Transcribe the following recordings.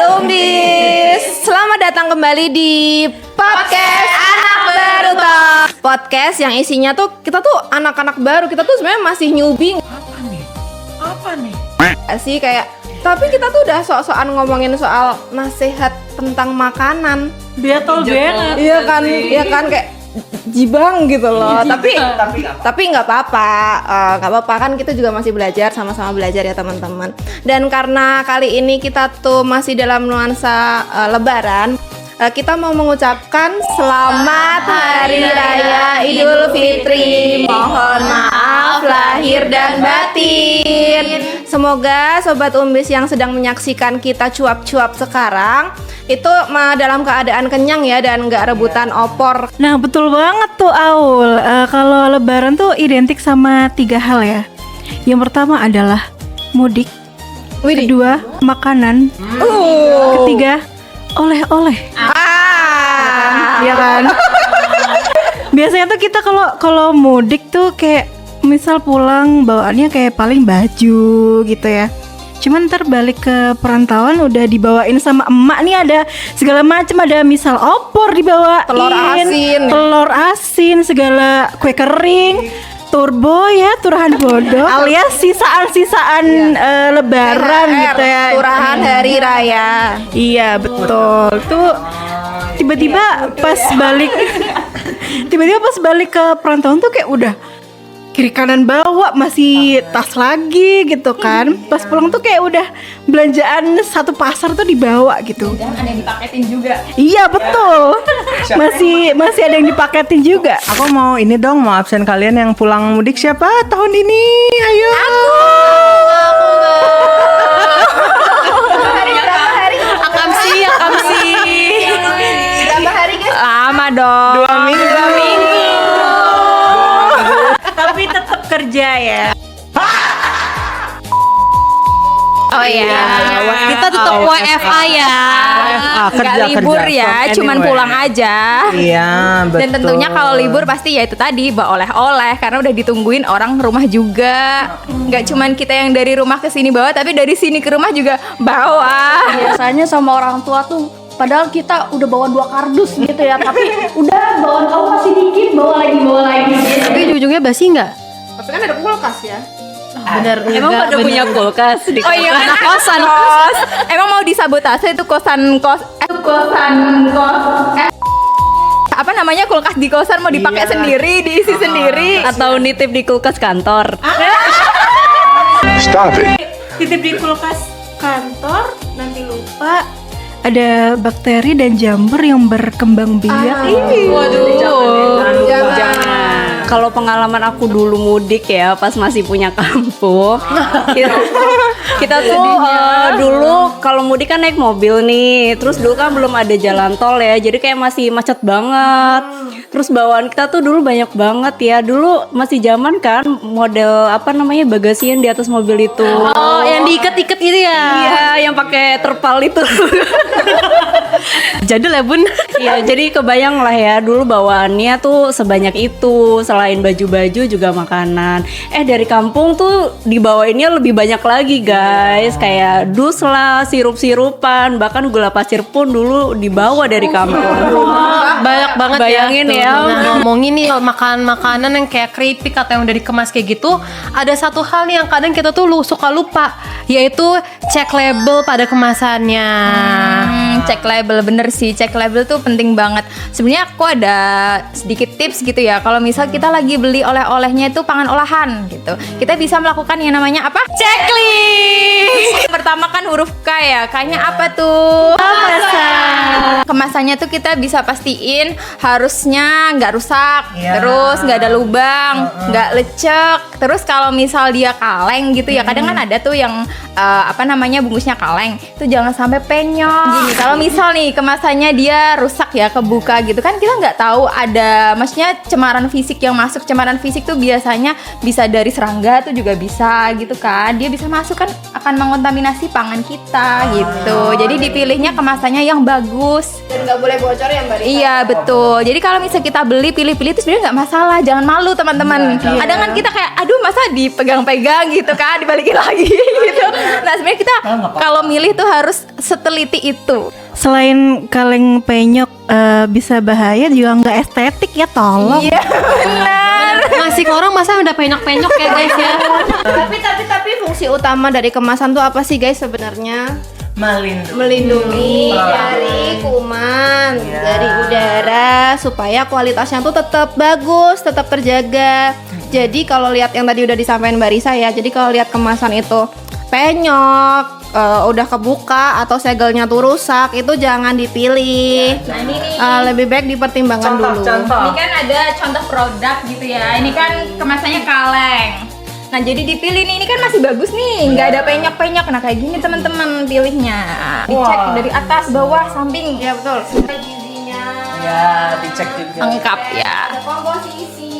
Umbis, selamat datang kembali di podcast Anak Baru Talk. Podcast yang isinya tuh kita tuh anak-anak baru, kita tuh sebenarnya masih newbie. Apa nih? Sih kayak, tapi kita tuh udah sok-sokan ngomongin soal nasihat tentang makanan. Biatol banget. Iya kan kayak jibang gitu loh. Tapi nggak apa-apa kan, kita juga masih belajar, sama-sama belajar ya teman-teman. Dan karena kali ini kita tuh masih dalam nuansa Lebaran, kita mau mengucapkan selamat Hari Raya Idul Fitri. Mohon maaf lahir dan batin. Semoga Sobat Umbis yang sedang menyaksikan kita cuap-cuap sekarang itu dalam keadaan kenyang ya, dan nggak rebutan opor. Nah betul banget tuh Aul. Kalau Lebaran tuh identik sama 3 hal ya. Yang pertama adalah mudik. Kedua makanan. Ketiga oleh-oleh. Iya kan? Biasanya tuh kita kalau mudik tuh kayak misal pulang bawaannya kayak paling baju gitu ya. Cuman ntar balik ke perantauan udah dibawain sama emak nih, ada segala macam, ada misal opor dibawain, telur asin, segala kue kering, turbo ya, turahan bodoh, alias sisaan-sisaan Lebaran gitu ya, turahan hari raya. Iya betul. Tuh tiba-tiba pas balik ke perantauan tuh kayak udah kiri kanan bawa, masih tas lagi gitu kan. Pas pulang tuh kayak udah belanjaan satu pasar tuh dibawa gitu. Dan ada yang dipaketin juga. Iya betul. Masih ada yang dipaketin juga. Aku mau ini dong, mau absen kalian yang pulang mudik siapa tahun ini? Ayo. Aku. Akamsi. Berapa hari guys? Lama dong. 2 minggu. Tapi tetap kerja ya. Oh iya, kita tetap WFA ya. Nggak libur ya, cuman pulang aja. Iya, betul. Dan tentunya kalau libur pasti ya itu tadi bawa oleh-oleh, karena udah ditungguin orang rumah juga. Nggak cuman kita yang dari rumah ke sini bawa, tapi dari sini ke rumah juga bawa. Biasanya sama orang tua tuh, padahal kita udah bawa 2 kardus gitu ya, tapi udah bawaan kamu masih dikit, bawa lagi. Tapi ujung-ujungnya basi nggak? Tapi kan ada kulkas ya. Bener. Emang pada punya kulkas di Oh iya, anak kosan. Emang mau disabotase itu kosan. Apa namanya, kulkas di kosan mau dipakai sendiri, diisi sendiri. Atau nitip di kulkas kantor. Stop it. Titip di kulkas kantor, nanti lupa ada bakteri dan jamur yang berkembang biak. Jangan. Kalau pengalaman aku dulu mudik ya, pas masih punya kampung, kita tuh dulu kalau mudik kan naik mobil nih, terus dulu kan belum ada jalan tol ya, jadi kayak masih macet banget. Terus bawaan kita tuh dulu banyak banget ya, dulu masih zaman kan model apa namanya, bagasian di atas mobil itu. Oh, yang diikat-ikat itu ya? Iya, yang pakai terpal itu. Jadul ya bun. Iya, jadi kebayang lah ya, dulu bawaannya tuh sebanyak itu. Selain baju-baju juga makanan. Dari kampung tuh dibawainnya lebih banyak lagi guys. Kayak dus lah, sirup-sirupan, bahkan gula pasir pun dulu dibawa dari kampung. Banyak banget. Bayangin ya. Ngomongin nih makanan yang kayak keripik atau yang udah dikemas kayak gitu, ada satu hal nih yang kadang kita tuh suka lupa, yaitu cek label pada kemasannya. Cek label, bener sih, cek label tuh penting banget. Sebenarnya aku ada sedikit tips gitu ya. Kalau misal kita lagi beli oleh-olehnya itu pangan olahan gitu, kita bisa melakukan yang namanya apa? Checklist. Pertama kan huruf K ya. Kayaknya apa tuh? Kemasannya tuh kita bisa pastiin harusnya nggak rusak, terus nggak ada lubang, nggak lecek. Terus kalau misal dia kaleng gitu ya, kadang kan ada tuh yang apa namanya, bungkusnya kaleng, itu jangan sampai penyok. Gini, kalau Kalau misal nih kemasannya dia rusak ya, kebuka gitu kan, kita nggak tahu ada, maksudnya cemaran fisik yang masuk. Cemaran fisik tuh biasanya bisa dari serangga tuh juga bisa gitu kan. Dia bisa masuk kan, akan mengontaminasi pangan kita gitu. Jadi dipilihnya kemasannya yang bagus. Dan nggak boleh bocor ya Mbak Rita? Iya betul. Jadi kalau misalnya kita beli pilih-pilih itu sebenarnya nggak masalah. Jangan malu teman-teman. Ada kan kita kayak aduh masa dipegang-pegang gitu kan, dibalikin lagi gitu. Nah sebenarnya kita kalau milih tuh harus seteliti itu. Selain kaleng penyok bisa bahaya, juga nggak estetik ya, tolong. Iya benar. Ngasih ke orang masa udah penyok-penyok ya guys ya. Tapi fungsi utama dari kemasan tuh apa sih guys sebenarnya? Melindungi dari kuman, dari udara, supaya kualitasnya tuh tetap bagus, tetap terjaga. Jadi kalau lihat yang tadi udah disampaikan Mbak Risa ya, jadi kalau lihat kemasan itu penyok, udah kebuka atau segelnya tuh rusak, itu jangan dipilih. Nah ini nih. Lebih baik dipertimbangkan dulu. Ini kan ada contoh produk gitu ya. Ini kan kemasannya kaleng. Nah jadi dipilih nih, ini kan masih bagus nih, nggak ada penyok-penyok. Nah kayak gini teman-teman pilihnya. Dicek dari atas, bawah, samping. Ya betul. Gizinya. Ya, dicek juga. Lengkap ya. Ada komposisi.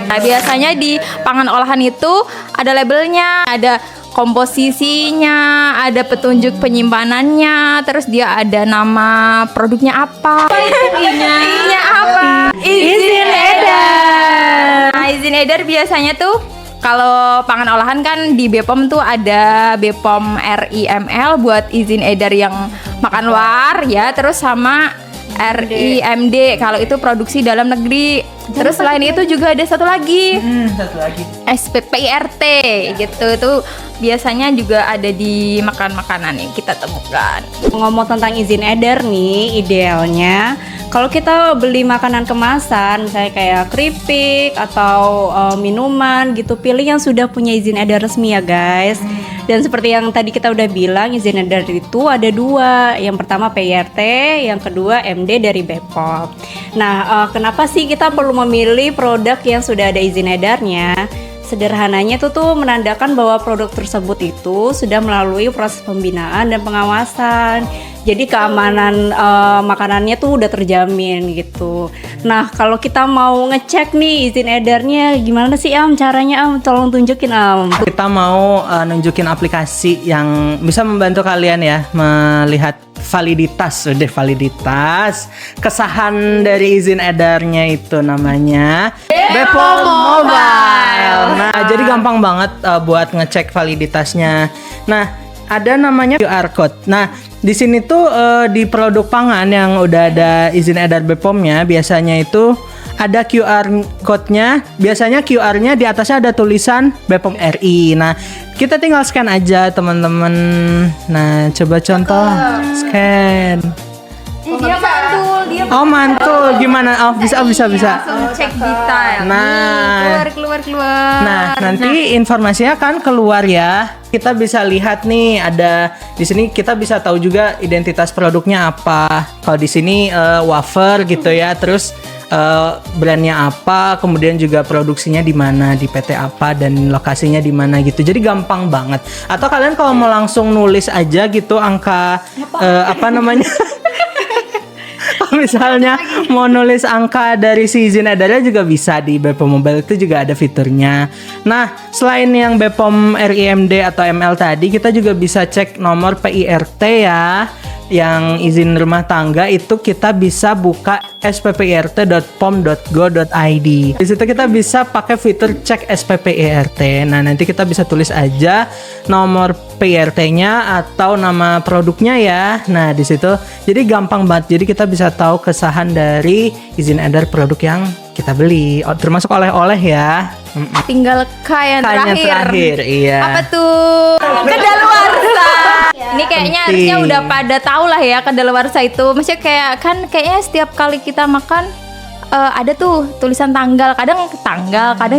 Nah biasanya di pangan olahan itu ada labelnya, ada komposisinya, ada petunjuk penyimpanannya, terus dia ada nama produknya apa. Intinya apa? Izin edar. Nah, izin edar biasanya tuh kalau pangan olahan kan di BPOM tuh ada BPOM RIML buat izin edar yang makan luar ya, terus sama RIMD kalau itu produksi dalam negeri. Terus selain itu juga ada satu lagi. SPPIRT gitu, itu biasanya juga ada di makanan-makanan yang kita temukan. Ngomong tentang izin edar nih, idealnya kalau kita beli makanan kemasan, misalnya kayak keripik atau minuman gitu, pilih yang sudah punya izin edar resmi ya guys. Dan seperti yang tadi kita udah bilang, izin edar itu ada dua. Yang pertama PIRT, yang kedua MD dari BPOM. Nah, kenapa sih kita perlu memilih produk yang sudah ada izin edarnya? Sederhananya itu tuh menandakan bahwa produk tersebut itu sudah melalui proses pembinaan dan pengawasan. Jadi keamanan makanannya tuh udah terjamin gitu. Nah kalau kita mau ngecek nih izin edarnya gimana sih caranya tolong tunjukin Kita mau nunjukin aplikasi yang bisa membantu kalian ya melihat validitas kesahan dari izin edarnya, itu namanya BPOM Mobile. Nah, jadi gampang banget buat ngecek validitasnya. Nah, ada namanya QR code. Nah, di sini tuh di produk pangan yang udah ada izin edar BPOM-nya biasanya itu ada QR code-nya. Biasanya QR-nya di atasnya ada tulisan BPOM RI. Nah, kita tinggal scan aja teman-teman. Nah, coba contoh scan. Dia mantul, dia mantul. Gimana? Bisa. langsung cek detail. Nah, keluar. Nah, nanti informasinya kan keluar ya. Kita bisa lihat nih, ada di sini kita bisa tahu juga identitas produknya apa. Kalau di sini wafer gitu ya, terus brandnya apa, kemudian juga produksinya di mana, di PT apa, dan lokasinya di mana gitu. Jadi gampang banget. Atau kalian kalau mau langsung nulis aja gitu angka apa namanya? Misalnya mau nulis angka dari si izin edarnya juga bisa di BPOM Mobile, itu juga ada fiturnya. Nah, selain yang BPOM RIMD atau ML tadi, kita juga bisa cek nomor PIRT ya. Yang izin rumah tangga itu kita bisa buka sppirt.pom.go.id. Di situ kita bisa pakai fitur cek SPPIRT. Nah, nanti kita bisa tulis aja nomor PIRT-nya atau nama produknya ya. Nah, di situ jadi gampang banget. Jadi kita bisa tahu kesahan dari izin edar produk yang kita beli, termasuk oleh-oleh ya. Tinggal yang terakhir. Iya. Apa tuh? Kedaluarsa. Ini kayaknya harusnya udah pada tahu lah ya kedaluarsa itu. Maksudnya kayaknya setiap kali kita makan ada tuh tulisan tanggal, kadang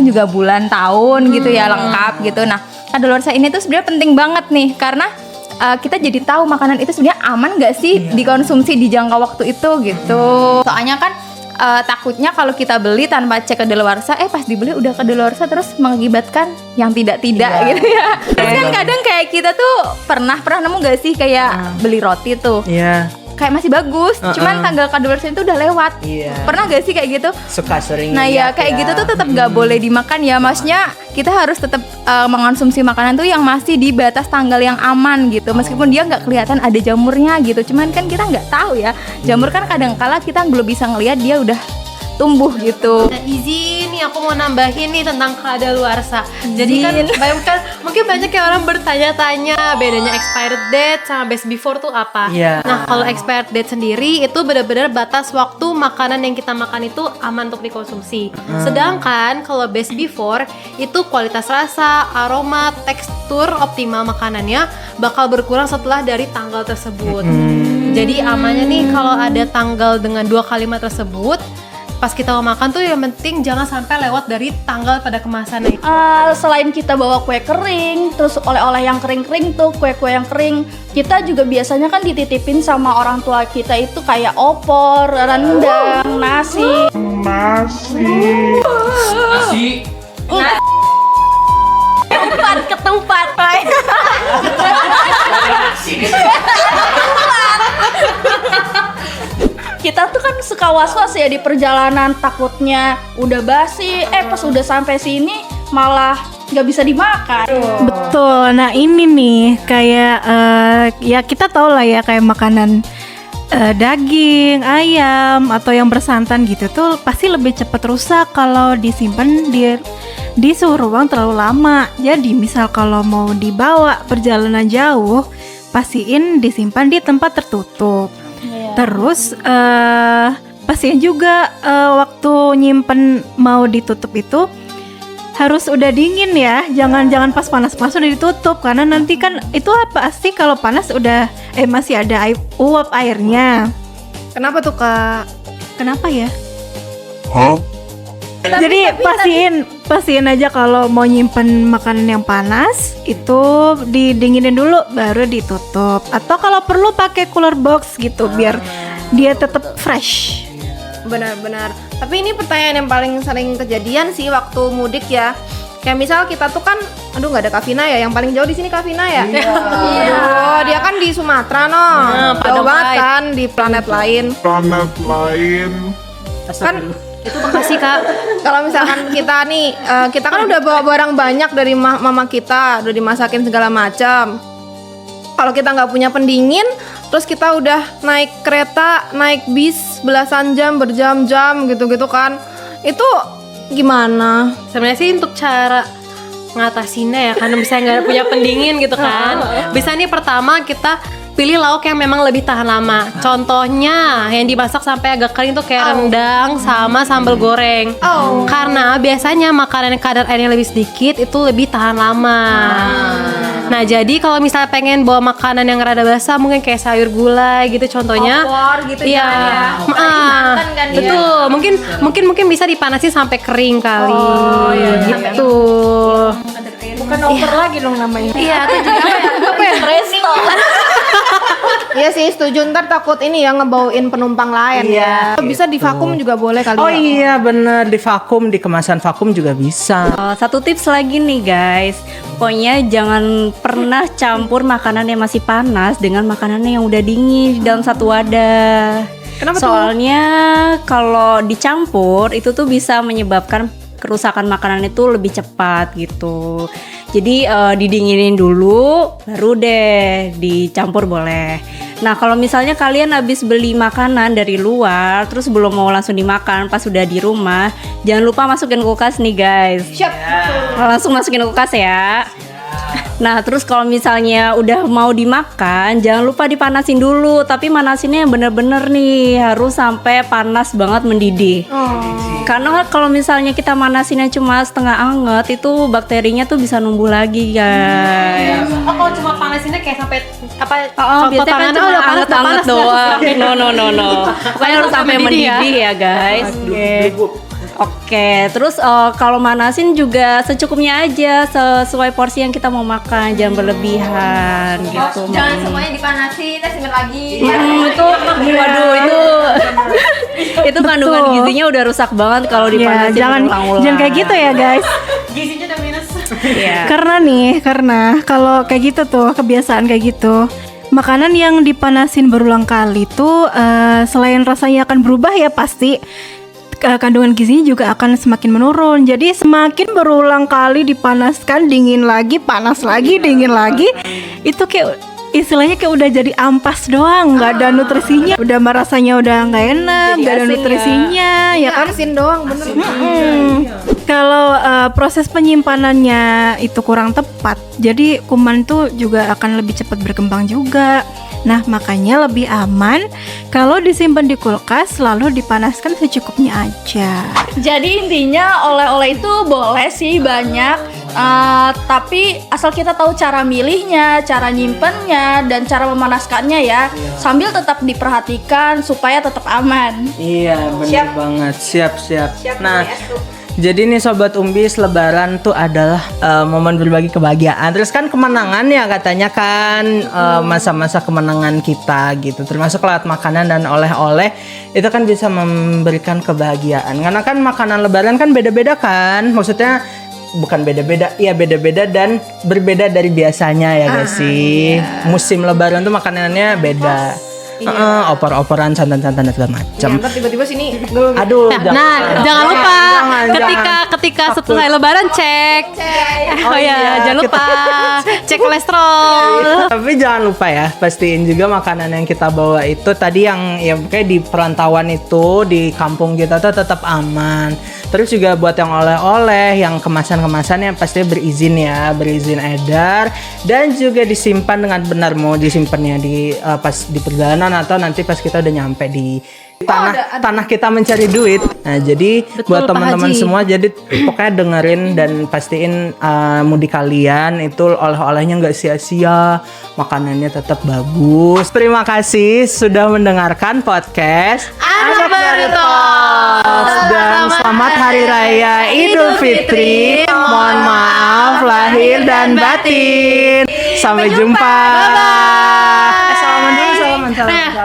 juga bulan, tahun gitu ya, lengkap gitu. Nah, kedaluarsa ini tuh sebenarnya penting banget nih karena kita jadi tahu makanan itu sebenarnya aman nggak sih dikonsumsi di jangka waktu itu gitu. Soalnya kan takutnya kalau kita beli tanpa cek kedaluarsa, pas dibeli udah kedaluarsa terus mengakibatkan yang tidak gitu ya. Terus kan kadang kayak kita tuh pernah nemu gak sih kayak beli roti tuh. Iya. kayak masih bagus, cuman tanggal kadaluarsa itu udah lewat. Iya. Pernah gak sih kayak gitu? Suka sering Nah ya lihat kayak gitu tuh tetap gak boleh dimakan ya. Maksudnya kita harus tetap mengonsumsi makanan tuh yang masih di batas tanggal yang aman gitu. Meskipun dia nggak kelihatan ada jamurnya gitu. Cuman kan kita nggak tahu ya. Jamur kan kadang-kala kita belum bisa ngelihat dia udah tumbuh gitu. Nah, izin nih aku mau nambahin nih tentang kadaluarsa. Jadi kan bayangkan mungkin banyak yang orang bertanya-tanya bedanya expired date sama best before tuh apa. Iya. Nah, kalau expired date sendiri itu benar-benar batas waktu makanan yang kita makan itu aman untuk dikonsumsi. Sedangkan kalau best before itu kualitas rasa, aroma, tekstur optimal makanannya bakal berkurang setelah dari tanggal tersebut. Jadi amannya nih kalau ada tanggal dengan 2 kalimat tersebut, pas kita mau makan tuh yang penting jangan sampai lewat dari tanggal pada kemasannya. Selain kita bawa kue kering, terus oleh-oleh yang kering-kering tuh, kue-kue yang kering, kita juga biasanya kan dititipin sama orang tua kita itu kayak opor, rendang, nasi. Ke tempat. Kita tuh kan suka was-was ya di perjalanan, takutnya udah basi, pas udah sampai sini malah nggak bisa dimakan. Betul. Nah ini nih kayak ya kita tahu lah ya kayak makanan daging, ayam atau yang bersantan gitu tuh pasti lebih cepat rusak kalau disimpan di suhu ruang terlalu lama. Jadi misal kalau mau dibawa perjalanan jauh, pastiin disimpan di tempat tertutup. Terus pastiin juga waktu nyimpen mau ditutup itu harus udah dingin ya, jangan pas panas-panas udah ditutup karena nanti kan itu pasti kalau panas udah masih ada uap airnya. Kenapa tuh Kak? Kenapa ya? Jadi pastiin aja kalau mau nyimpen makanan yang panas itu didinginin dulu baru ditutup. Atau kalau perlu pakai cooler box gitu biar dia tetap fresh. Benar-benar. Tapi ini pertanyaan yang paling sering kejadian sih waktu mudik ya. Kayak misal kita tuh kan, aduh nggak ada Kavina ya, yang paling jauh di sini Kavina ya. Iya. Dia kan di Sumatera jauh banget kan di planet lain. Kan Itu makasih Kak. kalau misalkan kita nih, kita kan udah bawa barang banyak dari mama kita, udah dimasakin segala macam. Kalau kita nggak punya pendingin, terus kita udah naik kereta, naik bis belasan jam, berjam-jam gitu-gitu kan, itu gimana? Sebenarnya sih untuk cara ngatasinnya ya, karena misalnya nggak punya pendingin gitu kan, bisa nih pertama kita pilih lauk yang memang lebih tahan lama. Contohnya yang dimasak sampai agak kering tuh kayak rendang sama sambal goreng. Karena biasanya makanan yang kadar airnya lebih sedikit itu lebih tahan lama. Nah jadi kalau misalnya pengen bawa makanan yang rada basah, mungkin kayak sayur gulai gitu contohnya. Opor gitu Iya. kan Betul. Mungkin bisa dipanasin sampai kering kali. Gitu. Bukan opor lagi dong namanya. Iya, atau juga apa ya? Presto. Iya sih setuju, ntar takut ini ya ngebauin penumpang lain ya. Bisa di vakum juga boleh kali Oh ya. iya bener, di vakum, di kemasan vakum juga bisa. Satu tips lagi nih guys, pokoknya jangan pernah campur makanan yang masih panas dengan makanan yang udah dingin di dalam satu wadah. Kenapa tuh? Soalnya kalau dicampur itu tuh bisa menyebabkan kerusakan makanan itu lebih cepat gitu. Jadi didinginin dulu, baru deh dicampur boleh. Nah kalau misalnya kalian habis beli makanan dari luar, terus belum mau langsung dimakan pas sudah di rumah, jangan lupa masukin kulkas nih guys. Siap. Langsung masukin kulkas ya. Nah terus kalau misalnya udah mau dimakan, jangan lupa dipanasin dulu. Tapi manasinnya yang bener-bener nih, harus sampai panas banget mendidih. Karena kalau misalnya kita manasinnya cuma setengah anget, itu bakterinya tuh bisa numbuh lagi guys. Oh kalau cuma panasinnya kayak sampai apa? Biasanya kan cuma anget-anget doang. No. Pokoknya harus sampai mendidih ya guys. Oke, terus kalau manasin juga secukupnya aja, sesuai porsi yang kita mau makan, jangan berlebihan gitu. Jangan semuanya dipanasin, terus simpen lagi. Itu, waduh itu kandungan gizinya udah rusak banget kalau dipanasin berulang-ulang. Jangan kayak gitu ya guys. Gizinya udah minus. Iya. Karena kalau kayak gitu tuh kebiasaan kayak gitu, makanan yang dipanasin berulang kali tuh selain rasanya akan berubah ya pasti kandungan gizinya juga akan semakin menurun. Jadi semakin berulang kali dipanaskan, dingin lagi, panas lagi, dingin lagi, itu kayak istilahnya kayak udah jadi ampas doang, nggak ada nutrisinya. Udah rasanya udah nggak enak, nggak ada nutrisinya, ya kan? Asin doang, bener. Kalau proses penyimpanannya itu kurang tepat, jadi kuman tuh juga akan lebih cepat berkembang juga. Nah, makanya lebih aman kalau disimpan di kulkas lalu dipanaskan secukupnya aja. Jadi intinya oleh-oleh itu boleh sih banyak, tapi asal kita tahu cara milihnya, cara nyimpennya, dan cara memanaskannya ya, sambil tetap diperhatikan supaya tetap aman. Iya, benar banget. Siap. Nah, jadi nih Sobat Umbis, Lebaran tuh adalah momen berbagi kebahagiaan. Terus kan kemenangan ya katanya kan, masa-masa kemenangan kita gitu. Termasuk lewat makanan dan oleh-oleh itu kan bisa memberikan kebahagiaan. Karena kan makanan Lebaran kan beda-beda kan. Maksudnya bukan beda-beda, iya beda-beda dan berbeda dari biasanya ya guys sih. Musim Lebaran tuh makanannya beda. Opor-oporan, santan-santan dan segala macam. Ntar tiba-tiba sini Aduh, Jangan lupa ketika setelah Lebaran cek. Oh ya, jangan lupa cek kolesterol. Tapi jangan lupa ya, pastiin juga makanan yang kita bawa itu tadi yang ya kayak di perantauan itu di kampung kita tuh tetap aman. Terus juga buat yang oleh-oleh, yang kemasan-kemasan yang pasti berizin ya, berizin edar dan juga disimpan dengan benar, mau disimpannya di pas di perjalanan atau nanti pas kita udah nyampe di tanah kita mencari duit. Nah, jadi buat teman-teman semua, jadi pokoknya dengerin dan pastiin mudik kalian itu oleh-olehnya nggak sia-sia, makanannya tetap bagus. Terima kasih sudah mendengarkan podcast Anak Berto. dan selamat Hari Raya Idul Fitri. Mohon maaf lahir dan batin. Sampai jumpa. Salaman dulu, salaman.